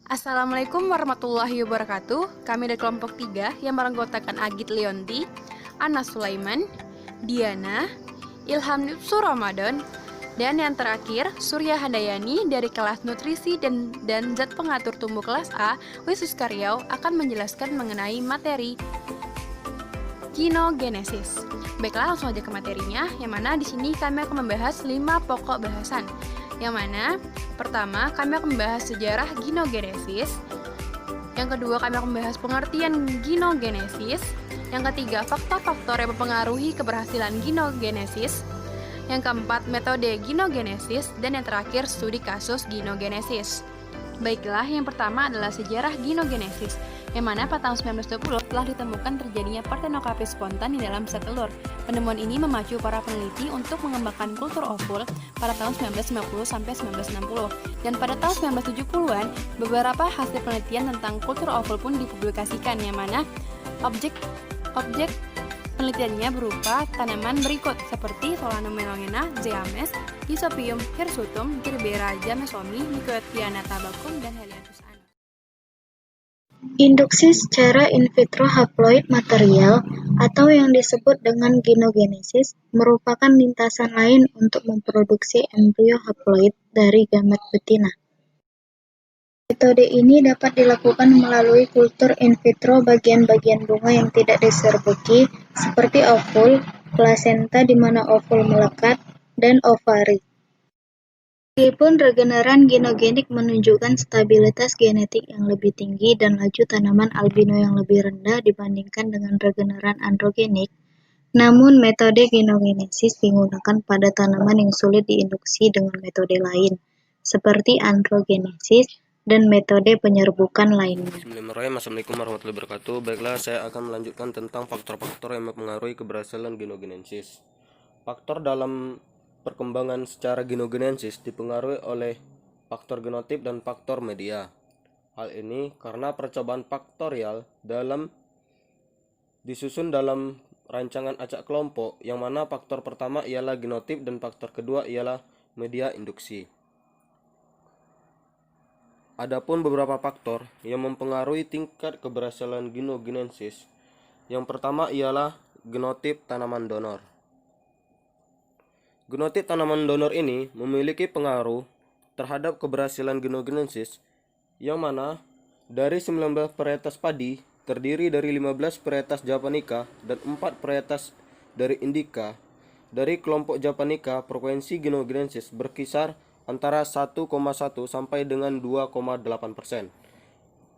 Assalamualaikum warahmatullahi wabarakatuh. Kami dari kelompok 3 yang beranggotakan Agit Leonti, Ana Sulaiman, Diana, Ilham Nipsu Ramadan, dan yang terakhir Surya Handayani dari kelas nutrisi dan zat pengatur tumbuh kelas A, Wisus Karyau akan menjelaskan mengenai materi genogenesis. Baiklah, langsung aja ke materinya, yang mana di sini kami akan membahas 5 pokok bahasan. Yang mana pertama kami akan membahas sejarah genogenesis. Yang kedua kami akan membahas pengertian genogenesis. Yang ketiga faktor-faktor yang mempengaruhi keberhasilan genogenesis. Yang keempat metode genogenesis, dan yang terakhir studi kasus genogenesis. Baiklah, yang pertama adalah sejarah genogenesis, yang mana pada tahun 1920 telah ditemukan terjadinya partenokapi spontan di dalam sel telur. Penemuan ini memacu para peneliti untuk mengembangkan kultur ovul pada tahun 1950 sampai 1960. Dan pada tahun 1970-an, beberapa hasil penelitian tentang kultur ovul pun dipublikasikan, yang mana objek penelitiannya berupa tanaman berikut seperti Solanum melongena, Zeames, Isopium hirsutum, Gerbera jamesomi, Nicotiana tabacum, dan Helianthus annuus. Induksi secara in vitro haploid material, atau yang disebut dengan genogenesis, merupakan lintasan lain untuk memproduksi embrio haploid dari gamet betina. Metode ini dapat dilakukan melalui kultur in vitro bagian-bagian bunga yang tidak diserbuki, seperti ovul, plasenta di mana ovul melekat, dan ovari. Meskipun regeneran genogenik menunjukkan stabilitas genetik yang lebih tinggi dan laju tanaman albino yang lebih rendah dibandingkan dengan regeneran androgenik, namun metode genogenesis digunakan pada tanaman yang sulit diinduksi dengan metode lain, seperti androgenesis dan metode penyerbukan lainnya. Bismillahirrahmanirrahim. Assalamualaikum warahmatullahi wabarakatuh. Baiklah, saya akan melanjutkan tentang faktor-faktor yang mempengaruhi keberhasilan genogenesis. Faktor dalam perkembangan secara genogenesis dipengaruhi oleh faktor genotip dan faktor media. Hal ini karena percobaan faktorial disusun dalam rancangan acak kelompok, yang mana faktor pertama ialah genotip dan faktor kedua ialah media induksi. Adapun beberapa faktor yang mempengaruhi tingkat keberhasilan genogenesis. Yang pertama ialah genotip tanaman donor. Genotip tanaman donor ini memiliki pengaruh terhadap keberhasilan genogenesis, yang mana dari 19 varietas padi terdiri dari 15 varietas japonica dan 4 varietas dari indica. Dari kelompok japonica, frekuensi genogenesis berkisar antara 1,1 sampai dengan 2,8%.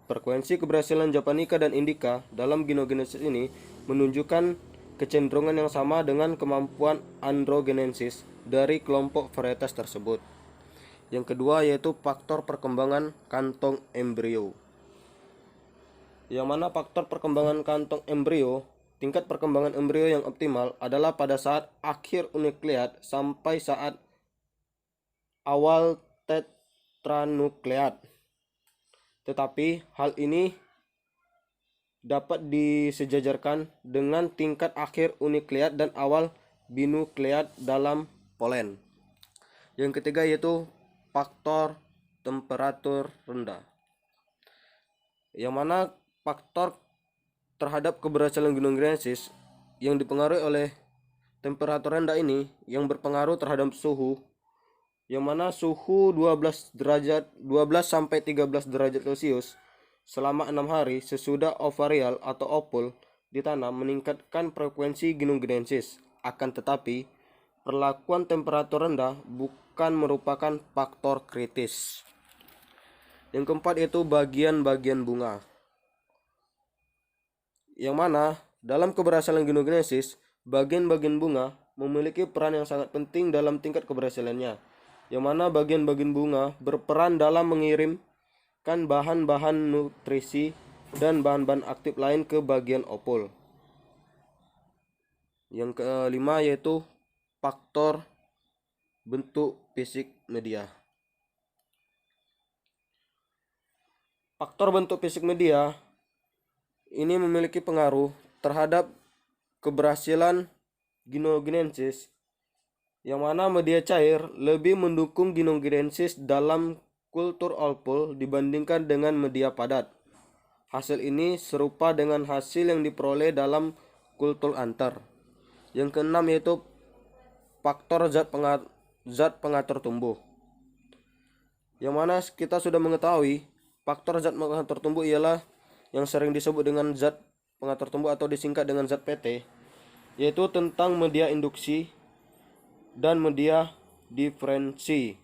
Frekuensi keberhasilan japonica dan indica dalam genogenesis ini menunjukkan kecenderungan yang sama dengan kemampuan androgenesis dari kelompok varietas tersebut. Yang kedua yaitu faktor perkembangan kantong embrio. Yang mana faktor perkembangan kantong embrio, tingkat perkembangan embrio yang optimal adalah pada saat akhir unukleat sampai saat awal tetranukleat. Tetapi hal ini dapat disejajarkan dengan tingkat akhir unukleat dan awal binukleat dalam polen. Yang ketiga yaitu faktor temperatur rendah, yang mana faktor terhadap keberhasilan genogenesis yang dipengaruhi oleh temperatur rendah ini yang berpengaruh terhadap suhu, yang mana suhu 12 sampai 13 derajat Celcius selama 6 hari sesudah ovarial atau ovul ditanam meningkatkan frekuensi genogenesis. Akan tetapi, perlakuan temperatur rendah bukan merupakan faktor kritis. Yang keempat yaitu bagian-bagian bunga, yang mana dalam keberhasilan genogenesis, bagian-bagian bunga memiliki peran yang sangat penting dalam tingkat keberhasilannya, yang mana bagian-bagian bunga berperan dalam mengirimkan bahan-bahan nutrisi dan bahan-bahan aktif lain ke bagian ovul. Yang kelima yaitu faktor bentuk fisik media. Faktor bentuk fisik media ini memiliki pengaruh terhadap keberhasilan genogenesis, yang mana media cair lebih mendukung genogenesis dalam kultur old-pool dibandingkan dengan media padat. Hasil ini serupa dengan hasil yang diperoleh dalam kultur antar. Yang keenam yaitu faktor zat pengatur tumbuh. Yang mana kita sudah mengetahui faktor zat pengatur tumbuh ialah yang sering disebut dengan zat pengatur tumbuh atau disingkat dengan zat PT, yaitu tentang media induksi dan media diferensi.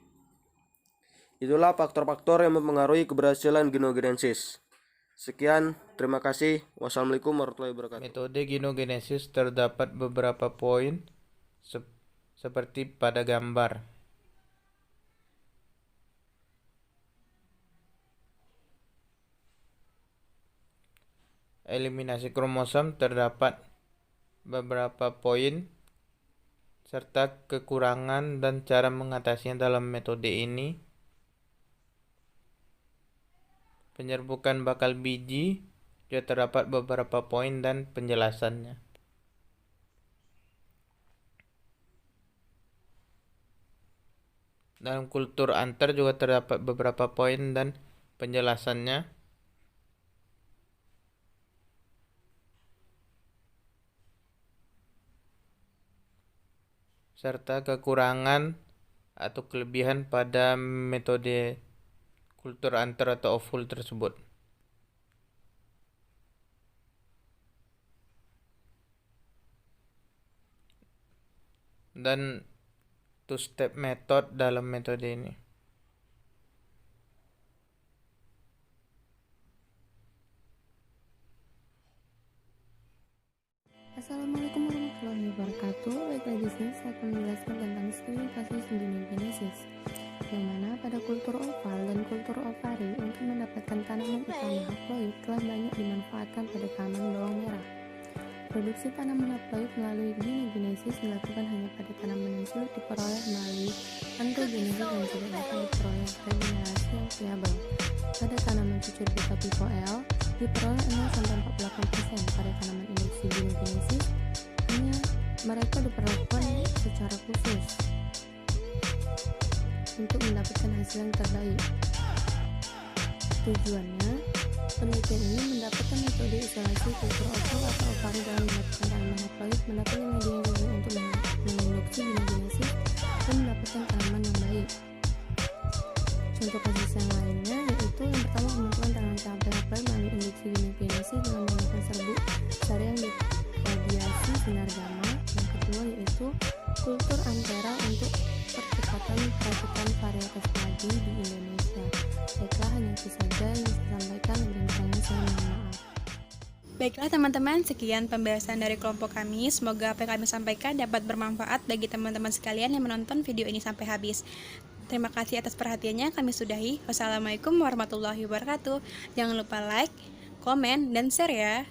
Itulah faktor-faktor yang mempengaruhi keberhasilan genogenesis. Sekian, terima kasih. Wassalamualaikum warahmatullahi wabarakatuh. Metode genogenesis terdapat beberapa poin seperti pada gambar. Eliminasi kromosom terdapat beberapa poin serta kekurangan dan cara mengatasinya dalam metode ini. Penyerbukan bakal biji juga terdapat beberapa poin dan penjelasannya. Dalam kultur antar juga terdapat beberapa poin dan penjelasannya. Serta kekurangan atau kelebihan pada metode kultur antar atau off-full tersebut. Dan two-step method dalam metode ini. Assalamualaikum warahmatullahi wabarakatuh. Baiklah, di sini saya akan menjelaskan tentang stabilitas genogenesis, yang mana pada kultur oval dan kultur ovari untuk mendapatkan tanaman utama haploid telah banyak dimanfaatkan pada tanaman bawang merah. Produksi tanaman haploid melalui genogenesis dilakukan hanya pada tanaman yang sulit diperoleh melalui androgenesis dan tidak dapat diperoleh regenerasi yang viabel. Pada tanaman cucur beta tipe L diperoleh 0-48%. Pada tanaman induksi genogenesis hanya mereka diperlakukan secara khusus untuk mendapatkan hasil yang terbaik. Tujuannya, penelitian ini mendapatkan metode isolasi kultur oval atau ovari dalam mendapatkan tanaman haploid, mendapatkan media yang baik untuk menginduksi genogenesis dan mendapatkan tanaman yang baik. Contoh kasus yang lainnya yaitu yang pertama, pembentukan tanaman haploid melalui induksi genogenesis dengan menggunakan serbuk sari yang diradiasi sinar gamma. Yang kedua yaitu kultur antera untuk percepatan perakitan varietas padi di Indonesia. Baiklah, hanya itu saja yang bisa sampaikan. Lebih kurangnya saya mohon maaf. Baiklah teman-teman, sekian pembahasan dari kelompok kami. Semoga apa yang kami sampaikan dapat bermanfaat bagi teman-teman sekalian yang menonton video ini sampai habis. Terima kasih atas perhatiannya. Kami sudahi. Wassalamualaikum warahmatullahi wabarakatuh. Jangan lupa like, komen, dan share ya.